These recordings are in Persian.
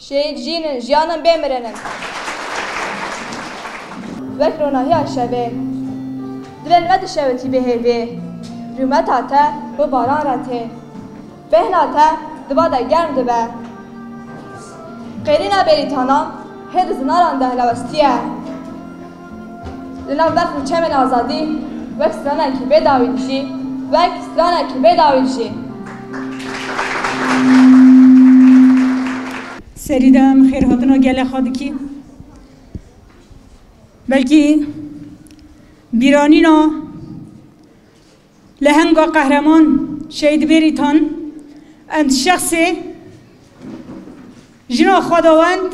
شهید جینن جیانن بمرنن وقت روناهی شبه دلن ود شبتی به هیوه رومت آتا و باران راته بهن آتا دبادا گرم دبه قیرینا بریتانان هد زناران ده لوستیه لنا وقت رو چمن آزادی وقت سرانه کی بداویدشی وقت سرانه کی بداویدشی سریدم خیر هاتنو گله خواهد کی بلکی بیرانینا لهنگا قهرمان شهید بریتان اند شخص جنا خداوند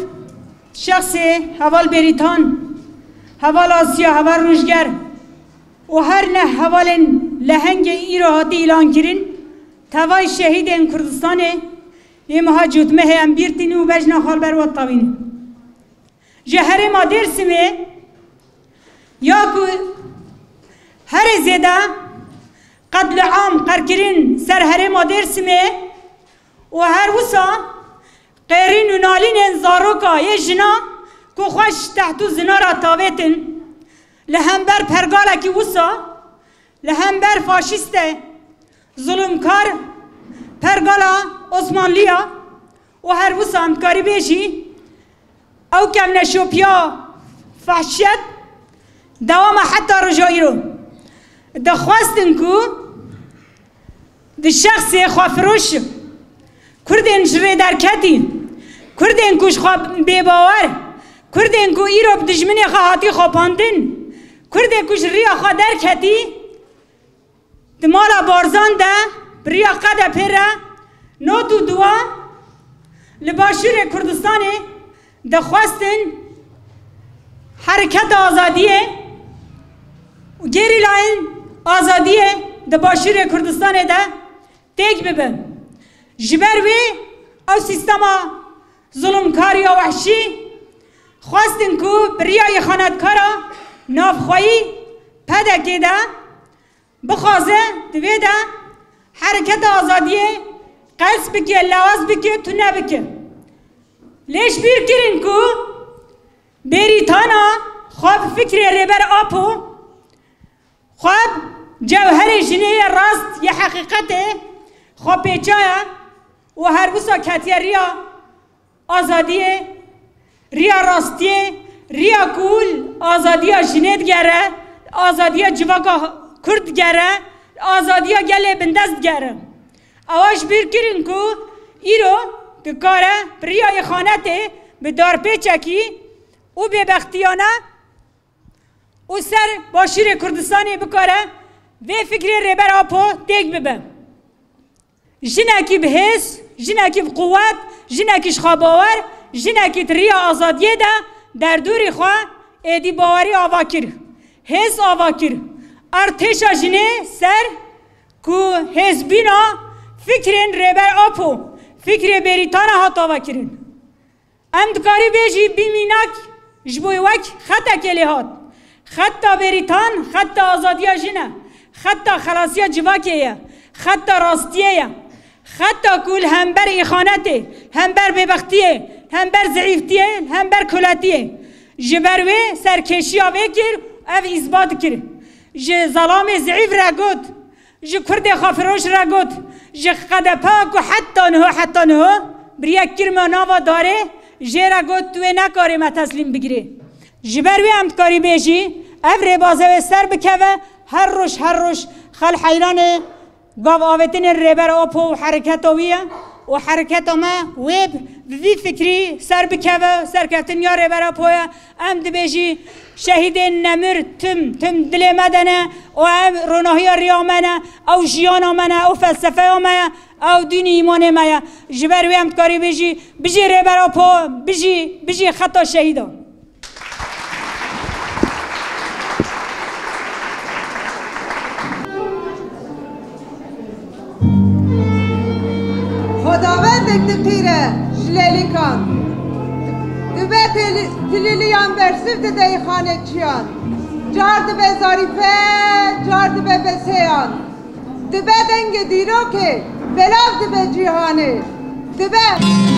شخص حوال بریتان حوال آسیا حوال روشگر و هر نه حوال لهنگ ایراهاتی اعلان کرین توای شهید این کردستان یمها جوتمه هم بیرتینی و بجنا خال بر و طاوینی جهر ما درسمه یا که هر زیده قتل عام قرکرین سر هر ما درسمه و هر وسا قیرین و نالین زاروکا یه جنا که خوش تحتو زنا را تاویتن لهم بر پرگاله که وسا لهم بر فاشیسته ظلمکار پرگالا عثمانلیا و هر وسا همکاری بیشی او کم نشوپیا فحشت دوام حتی رجایی رو دخواستن که ده شخص خوافروش کردن جره درکتی کردن کش خواب بیباور کردن که ای رو بدجمنی خواهاتی خواباندن کردن کش ریا خواه درکتی ده مالا بارزان ده بریا قده پیره نوتو دوا لباشور کردستان دخواستن حرکت آزادیه و گیری لاین آزادیه دباشور کردستان ده تیک ببن جبروی او سیستما ظلمکاری و وحشی خواستن که بریای خاندکارا نافخواهی پدکی ده بخوازه دوی ده حرکت آزادیه قلس بکه لواز بکه تو نبکه لیش بیر کرین که بریتانا خواب فکر ریبر آپو خواب جوهر جنه راست یه حقیقته خواب پیچایه و هر بسا کتیه ریا آزادیه ریا راستیه ریا کول آزادیه جنه گره آزادیه جواکا کرد گره آزادیه گله بندست گره اواش بیر کرین که ایرو که کاره ریای خانته به دار پیچکی و به بختیانه و سر باشیر کردستانی بکاره و فکری ریبر آپو تیک ببه جنکی به حس جنکی به قوت جنکی شخاباور جنکی ریا آزادیه ده در دوری خواه ایدی باوری آوا کر حس آوا کر ارتشا جنه سر که حزبینا فکرین ریبر آپو فکر بریتانه هات آوا کرن امدکاری بیجی بیمینک جبوی وک خطا کلی هات خطا بریتان خطا آزادی جنه خطا خلاصی جواکیه خطا راستیه خطا کول هم بر ایخانته هم بر ببختیه هم بر ضعیفتیه هم بر کلاتیه جبروی سرکشی آوه کر او اثبات کر ج ظلام ضعیف را گود ج کرد خافروش را گود ج قدپاک و حتی نه بریک کرم ناوا داره جرا گود توی نکاری ما تسلیم بگیره جبروی امتکاری بیشی او ربازه سر بکوه هر روش خل حیران گاو آوتین ریبر آپو و حرکتویه و حرکت ما ویب وی فکری سر بکوه سر کفتن یا ریبر آپویه ام دبیجی شهید نمر تم دل مدنه و ام روناهی ریامنه او جیانا منه او فلسفه منه او دین ایمان منه جبروی امتکاری بیجی ریبر آپو بیجی خطا شهیده خداوند اکتقیره جلیلی کن دبه تلیلیان برسیف دهی خانه چیان جار دبه زاریفه جار دبه بسیان دبه دنگ دیرو که بلاو دبه جیهانه دبه